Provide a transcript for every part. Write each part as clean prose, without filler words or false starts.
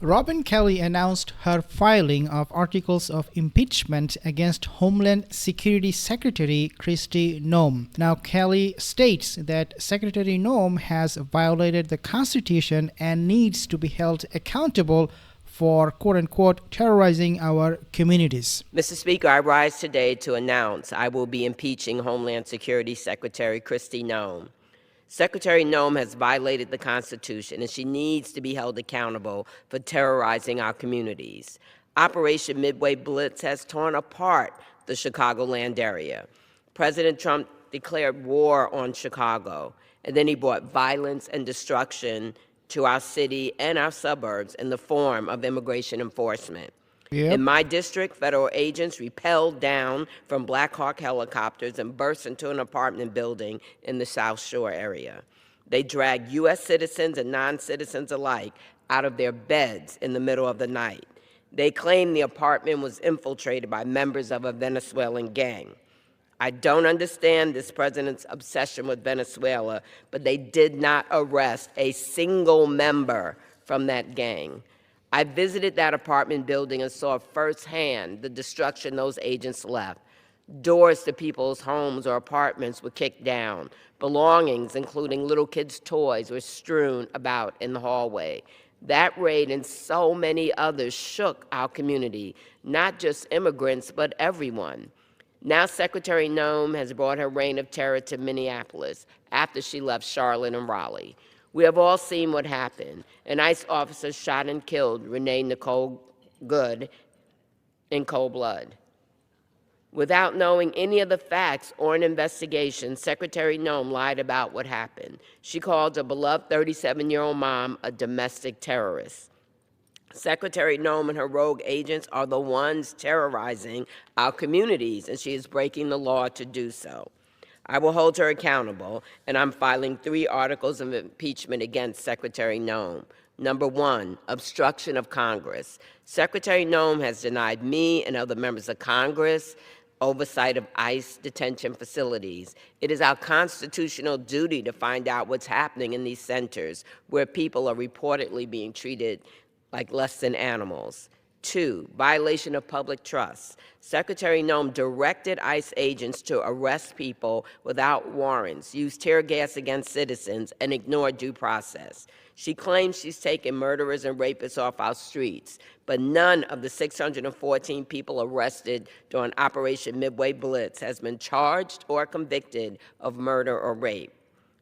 Robin Kelly announced her filing of articles of impeachment against Homeland Security Secretary Kristi Noem. Now, Kelly states that Secretary Noem has violated the Constitution and needs to be held accountable for quote-unquote terrorizing our communities. Mr. Speaker, I rise today to announce I will be impeaching Homeland Security Secretary Kristi Noem. Secretary Noem has violated the Constitution, and she needs to be held accountable for terrorizing our communities. Operation Midway Blitz has torn apart the Chicagoland area. President Trump declared war on Chicago, and then he brought violence and destruction to our city and our suburbs in the form of immigration enforcement. Yep. In my district, federal agents rappelled down from Black Hawk helicopters and burst into an apartment building in the South Shore area. They dragged U.S. citizens and non-citizens alike out of their beds in the middle of the night. They claimed the apartment was infiltrated by members of a Venezuelan gang. I don't understand this president's obsession with Venezuela, but they did not arrest a single member from that gang. I visited that apartment building and saw firsthand the destruction those agents left. Doors to people's homes or apartments were kicked down. Belongings, including little kids' toys, were strewn about in the hallway. That raid and so many others shook our community, not just immigrants, but everyone. Now Secretary Noem has brought her reign of terror to Minneapolis after she left Charlotte and Raleigh. We have all seen what happened. An ICE officer shot and killed Renee Nicole Good in cold blood. Without knowing any of the facts or an investigation, Secretary Noem lied about what happened. She called her beloved 37-year-old mom a domestic terrorist. Secretary Noem and her rogue agents are the ones terrorizing our communities, and she is breaking the law to do so. I will hold her accountable, and I'm filing 3 articles of impeachment against Secretary Noem. Number 1, obstruction of Congress. Secretary Noem has denied me and other members of Congress oversight of ICE detention facilities. It is our constitutional duty to find out what's happening in these centers where people are reportedly being treated like less than animals. 2, violation of public trust. Secretary Noem directed ICE agents to arrest people without warrants, use tear gas against citizens, and ignore due process. She claims she's taken murderers and rapists off our streets, but none of the 614 people arrested during Operation Midway Blitz has been charged or convicted of murder or rape.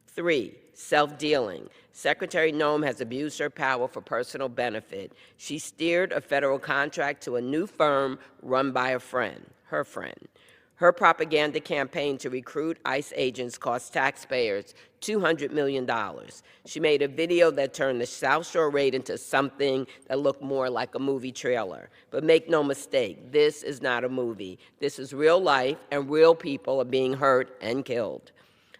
3, self-dealing. Secretary Noem has abused her power for personal benefit. She steered a federal contract to a new firm run by a friend, her friend. Her propaganda campaign to recruit ICE agents cost taxpayers $200 million. She made a video that turned the South Shore raid into something that looked more like a movie trailer. But make no mistake, this is not a movie. This is real life, and real people are being hurt and killed.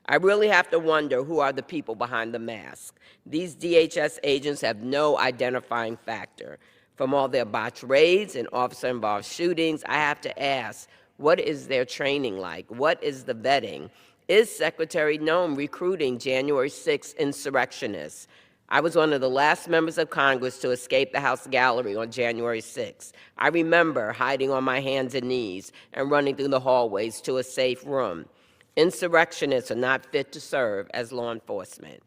I really have to wonder who are the people behind the mask. These DHS agents have no identifying factor. From all their botched raids and officer-involved shootings, I have to ask, what is their training like? What is the vetting? Is Secretary Noem recruiting January 6th insurrectionists? I was one of the last members of Congress to escape the House gallery on January 6th. I remember hiding on my hands and knees and running through the hallways to a safe room. Insurrectionists are not fit to serve as law enforcement.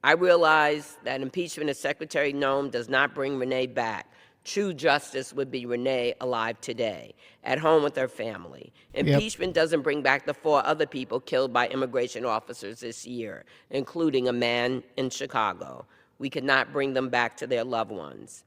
I realize that impeachment of Secretary Noem does not bring Renee back. True justice would be Renee alive today, at home with her family. Impeachment doesn't bring back the 4 other people killed by immigration officers this year, including a man in Chicago. We could not bring them back to their loved ones.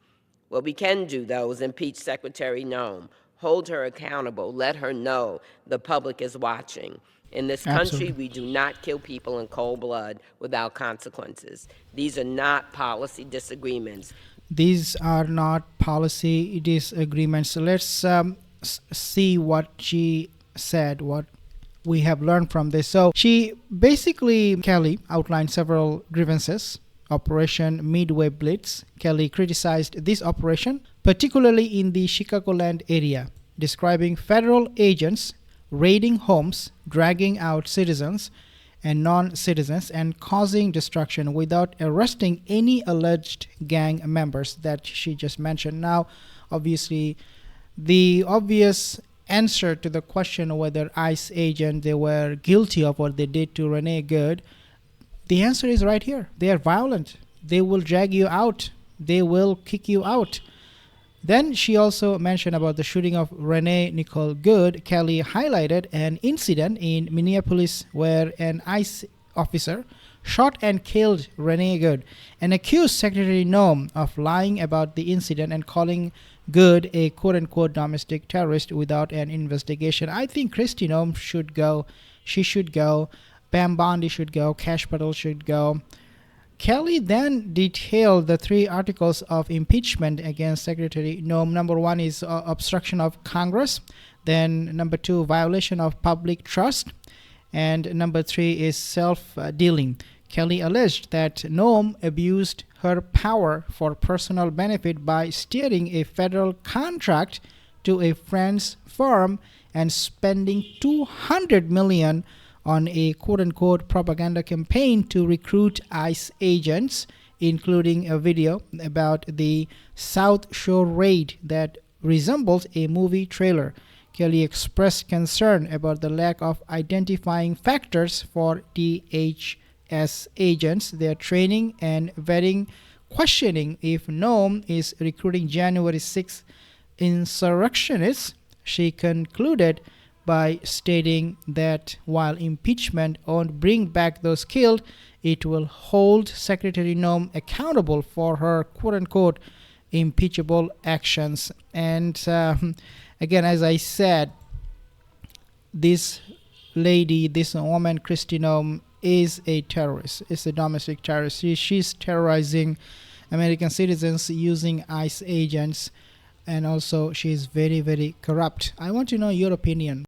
What we can do, though, is impeach Secretary Noem, hold her accountable, let her know the public is watching. In this country, we do not kill people in cold blood without consequences. These are not policy disagreements. These are not policy disagreements. So let's see what she said, what we have learned from this. So she basically, Kelly outlined several grievances. Operation Midway Blitz. Kelly criticized this operation, particularly in the Chicagoland area, describing federal agents raiding homes, dragging out citizens, and non-citizens and causing destruction without arresting any alleged gang members that she just mentioned. Now, obviously, the obvious answer to the question whether ICE agents they were guilty of what they did to Renee Good, the answer is right here. They are violent. They will drag you out. They will kick you out. Then she also mentioned about the shooting of Renee Nicole Good. Kelly highlighted an incident in Minneapolis where an ICE officer shot and killed Renee Good and accused Secretary Noem of lying about the incident and calling Good a quote-unquote domestic terrorist without an investigation. I think Kristi Noem should go. She should go. Pam Bondi should go. Cash Patel should go. Kelly then detailed the 3 articles of impeachment against Secretary Noem. Number 1 is obstruction of Congress. Then number 2, violation of public trust. And number 3 is self-dealing. Kelly alleged that Noem abused her power for personal benefit by steering a federal contract to a friend's firm and spending $200 million on a quote-unquote propaganda campaign to recruit ICE agents, including a video about the South Shore raid that resembled a movie trailer. Kelly expressed concern about the lack of identifying factors for DHS agents, their training and vetting, questioning if Noem is recruiting January 6th insurrectionists. She concluded by stating that while impeachment won't bring back those killed, it will hold Secretary Noem accountable for her quote-unquote impeachable actions. And again, as I said, this lady, this woman, Kristi Noem, is a terrorist. Is a domestic terrorist. She's terrorizing American citizens using ICE agents, and also she's very, very corrupt. I want to know your opinion.